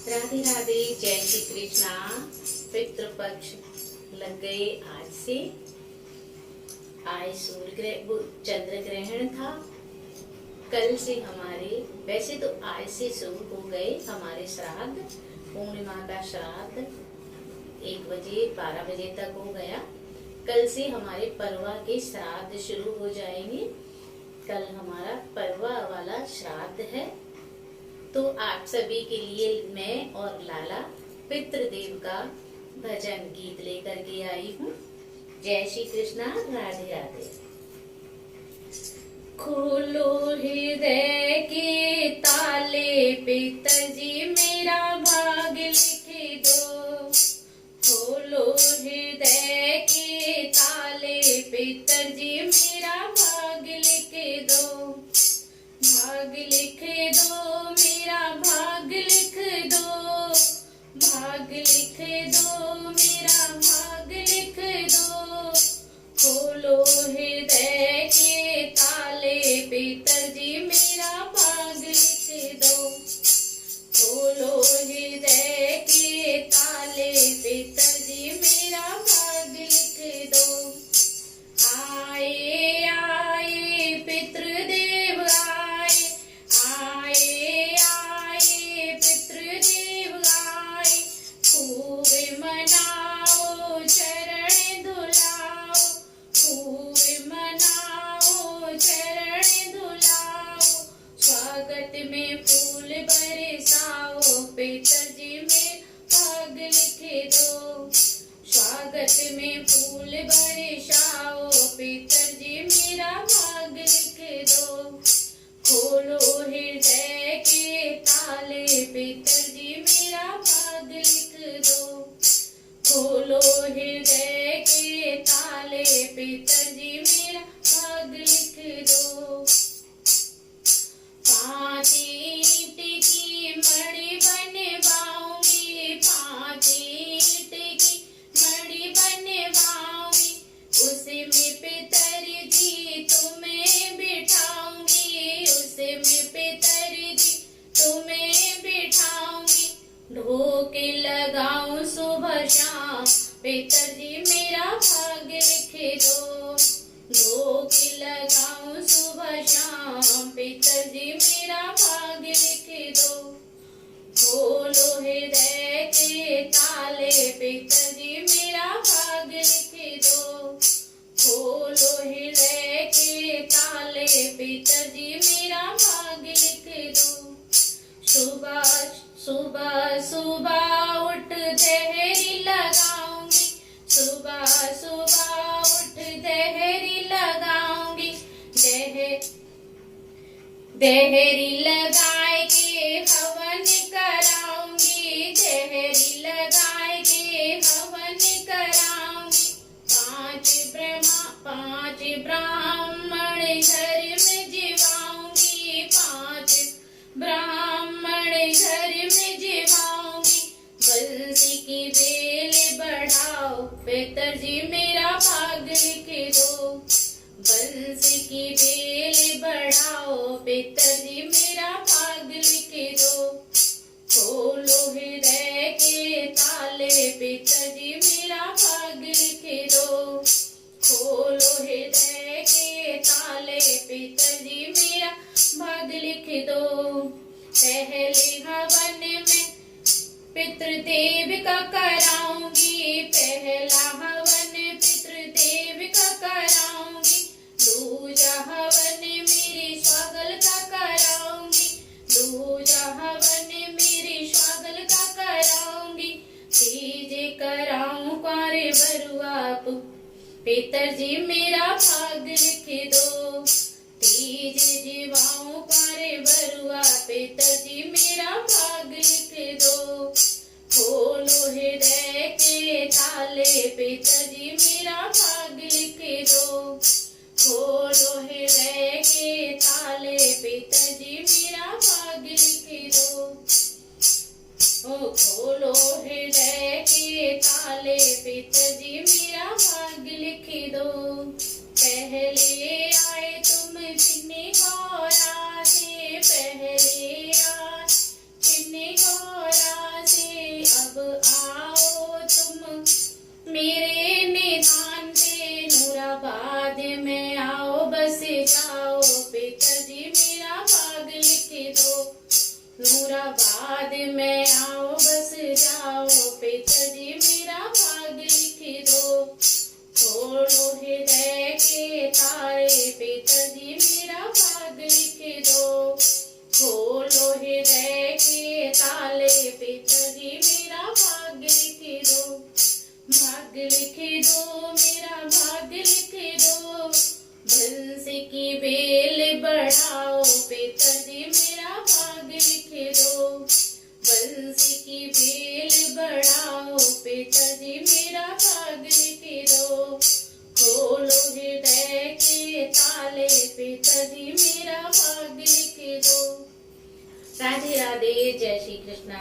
राधे राधे, जय श्री कृष्णा। पितृपक्ष लग गए आज से। आज चंद्र ग्रहण था। कल से हमारे, वैसे तो आज से शुरू हो गए हमारे श्राद्ध। पूर्णिमा का श्राद्ध 1 बजे 12 बजे तक हो गया। कल से हमारे परवा के श्राद्ध शुरू हो जाएंगे। कल हमारा परवा वाला श्राद्ध है। तो आप सभी के लिए मैं और लाला पितृदेव का भजन गीत लेकर के आई हूँ। जय श्री कृष्णा, राधे राधे। खोलो हृदय के ताले, पिताजी मेरा भाग लिख दो। खोलो हृदय के ताले, पिताजी मेरा भाग लिख दो। भाग लिख दो, मेरा भाग लिख दो। भाग लिख दो, मेरा भाग लिख दो। खोलो हृदय के ताले, पिताजी मेरा भाग लिख दो। खोलो हृदय के ताले, पिताजी मेरा भाग लिख दो। आए आए पितृदेव आए, आए आए पितृदेव आए। खूब मनाओ चरण धुलाओ, खूब मनाओ चरण धुलाओ। स्वागत में फूल बरसाओ, पिताजी में भाग लिख दो। स्वागत में फूल बरसाओ, पिताजी मेरा भाग लिख दो। खोलो हृदय के ताले, पिताजी मेरा भाग लिख दो। खोलो हृदय के ताले, पिताजी मेरा भाग लिख दो। 5 ईंट की मणि बनवाऊंगी, 5 ईंट की मणि बनवाऊंगी। उसमें पिताजी तुम्हें बिठाऊंगी, उसमें पिताजी तुम्हें बिठाऊंगी। ढोक लगाऊं सुबह शाम, पिताजी मेरा भाग लिख दो। ढोक लगाऊं सुबह शाम, पिताजी मेरा भाग लिख दो। खोलो हृदय के ताले, पिताजी मेरा भाग लिख दो। खोलो हृदय के ताले, पिताजी मेरा भाग लिख दो। सुबह सुबह सुबह उठ देहरी लगाऊंगी, सुबह सुबह उठ देहरी लगाऊंगी। देहरी लगाए के हवन कराऊंगी, देहरी लगाए के हवन कराऊंगी। 5 ब्राह्मण घर में जिवाऊंगी, 5 ब्राह्मण घर में जिवाऊंगी। बंसी की बेल बढ़ाओ, पिताजी मेरा भाग लिख दो। बंसी की बेल बढ़ाओ, पिताजी मेरा भाग लिख दो। खोलो हृदय के ताले, पिताजी मेरा भाग लिख दो। खोलो हृदय के ताले, पिताजी मेरा भाग लिख दो। पहले हवन में पितृदेव का कराऊंगी, पहला हवन पितृदेव का कराऊंगी। दूजा हवन मेरी स्वागल का कराऊंगी, दूजा हवन मेरी स्वागल का कराऊंगी। तीजे कराऊं कुंवारे बरुआप, पिताजी मेरा भाग लिख दो। तीज जीवाऊं कुंवारे बरुआ, पिताजी मेरा भाग लिख दो। खोलो हृदय के ताले, पिताजी मेरा भाग लिख दो। खोलो हृदय के ताले, पिताजी मेरा भाग लिख दो। ओ खोलो हृदय के ताले, पिताजी मेरा भाग लिख दो। पहले आए तुम चिन्नी गौरा से, पहले आए चिन्नी गौरा जाओ पिताजी मेरा भाग लिख दो। नूराबाद में आओ बस जाओ पिताजी मेरा भाग लिख दो। खोलो हृदय के तारे पिताजी मेरा भाग लिख दो। खोलो हृदय के ताले पिताजी मेरा भाग लिख दो। भाग लिख दो मेरा भाग लिख दो। बंसी की बेल बढ़ाओ पिताजी मेरा भाग लिख दो। बंसी की बेल बढ़ाओ पिताजी मेरा भाग लिख दो। खोलो हृदय के ताले पिताजी मेरा भाग लिख दो। राधे राधे, जय श्री कृष्णा।